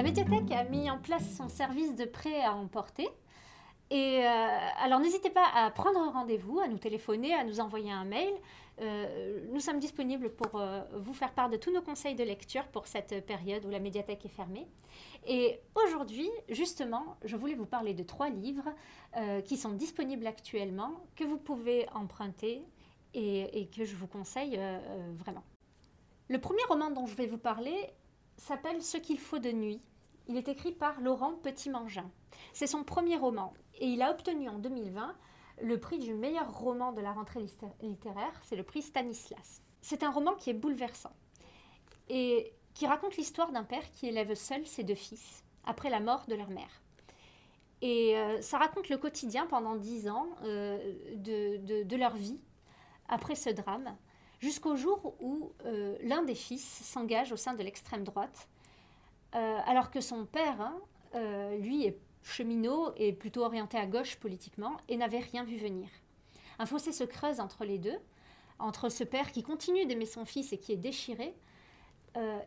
médiathèque a mis en place son service de prêt à emporter. Et alors n'hésitez pas à prendre rendez-vous, à nous téléphoner, à nous envoyer un mail. Nous sommes disponibles pour vous faire part de tous nos conseils de lecture pour cette période où la médiathèque est fermée. Et aujourd'hui, justement, je voulais vous parler de 3 livres qui sont disponibles actuellement, que vous pouvez emprunter et que je vous conseille vraiment. Le premier roman dont je vais vous parler s'appelle Ce qu'il faut de nuit. Il est écrit par Laurent Petit-Mangin. C'est son premier roman et il a obtenu en 2020 le prix du meilleur roman de la rentrée littéraire, c'est le prix Stanislas. C'est un roman qui est bouleversant et qui raconte l'histoire d'un père qui élève seul ses 2 fils après la mort de leur mère. Et ça raconte le quotidien pendant 10 ans de leur vie après ce drame, jusqu'au jour où l'un des fils s'engage au sein de l'extrême droite, alors que son père, lui, est cheminot et plutôt orienté à gauche politiquement et n'avait rien vu venir. Un fossé se creuse entre les deux, entre ce père qui continue d'aimer son fils et qui est déchiré,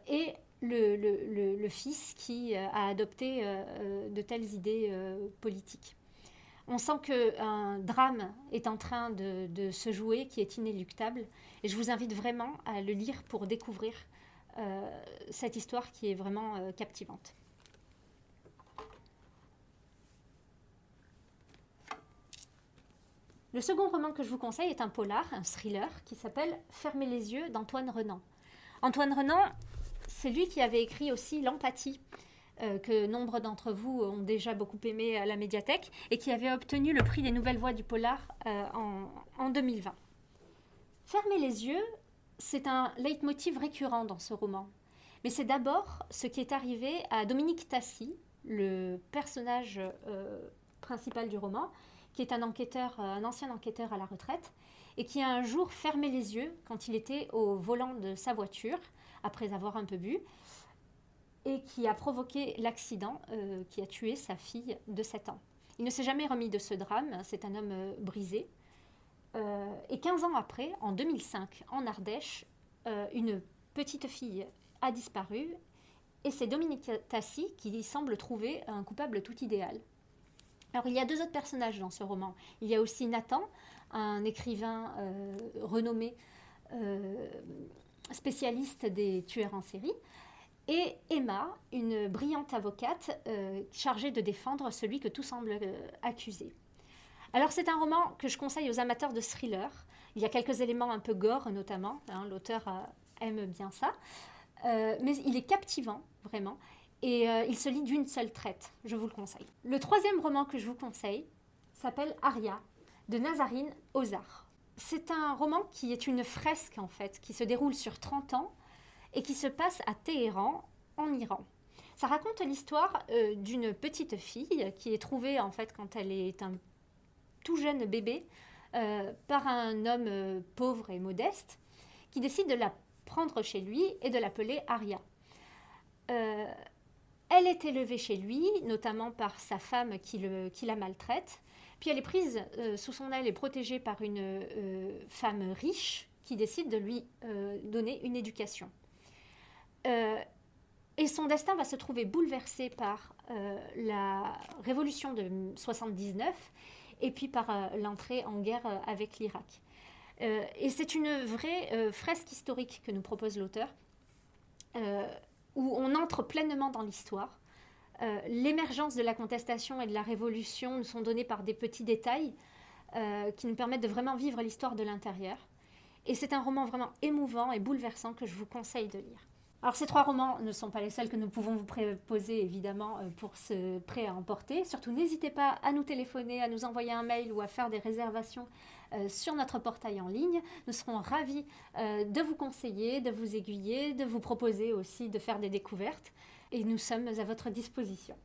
et le fils qui a adopté de telles idées politiques. On sent qu'un drame est en train de se jouer qui est inéluctable et je vous invite vraiment à le lire pour découvrir cette histoire qui est vraiment captivante. Le second roman que je vous conseille est un polar, un thriller, qui s'appelle Fermez les yeux d'Antoine Renan. Antoine Renan, c'est lui qui avait écrit aussi L'Empathie, que nombre d'entre vous ont déjà beaucoup aimé à la médiathèque, et qui avait obtenu le prix des Nouvelles Voix du Polar en 2020. Fermez les yeux, c'est un leitmotiv récurrent dans ce roman. Mais c'est d'abord ce qui est arrivé à Dominique Tassi, le personnage principal du roman, qui est un ancien enquêteur à la retraite, et qui a un jour fermé les yeux quand il était au volant de sa voiture, après avoir un peu bu, et qui a provoqué l'accident qui a tué sa fille de 7 ans. Il ne s'est jamais remis de ce drame, c'est un homme brisé. Et 15 ans après, en 2005, en Ardèche, une petite fille a disparu, et c'est Dominique Tassi qui semble trouver un coupable tout idéal. Alors il y a 2 autres personnages dans ce roman. Il y a aussi Nathan, un écrivain renommé, spécialiste des tueurs en série, et Emma, une brillante avocate chargée de défendre celui que tout semble accuser. Alors c'est un roman que je conseille aux amateurs de thriller. Il y a quelques éléments un peu gore notamment, l'auteur aime bien ça, mais il est captivant vraiment. Et il se lit d'une seule traite, je vous le conseille. Le 3e roman que je vous conseille s'appelle Aria, de Nazarine Ozar. C'est un roman qui est une fresque en fait, qui se déroule sur 30 ans et qui se passe à Téhéran, en Iran. Ça raconte l'histoire d'une petite fille qui est trouvée en fait quand elle est un tout jeune bébé par un homme pauvre et modeste qui décide de la prendre chez lui et de l'appeler Aria. Elle est élevée chez lui, notamment par sa femme qui la maltraite. Puis elle est prise sous son aile et protégée par une femme riche qui décide de lui donner une éducation. Et son destin va se trouver bouleversé par la révolution de 79 et puis par l'entrée en guerre avec l'Irak. Et c'est une vraie fresque historique que nous propose l'auteur, où on entre pleinement dans l'histoire. L'émergence de la contestation et de la révolution nous sont données par des petits détails qui nous permettent de vraiment vivre l'histoire de l'intérieur. Et c'est un roman vraiment émouvant et bouleversant que je vous conseille de lire. Alors ces 3 romans ne sont pas les seuls que nous pouvons vous proposer évidemment pour ce prêt à emporter. Surtout n'hésitez pas à nous téléphoner, à nous envoyer un mail ou à faire des réservations sur notre portail en ligne. Nous serons ravis de vous conseiller, de vous aiguiller, de vous proposer aussi de faire des découvertes et nous sommes à votre disposition.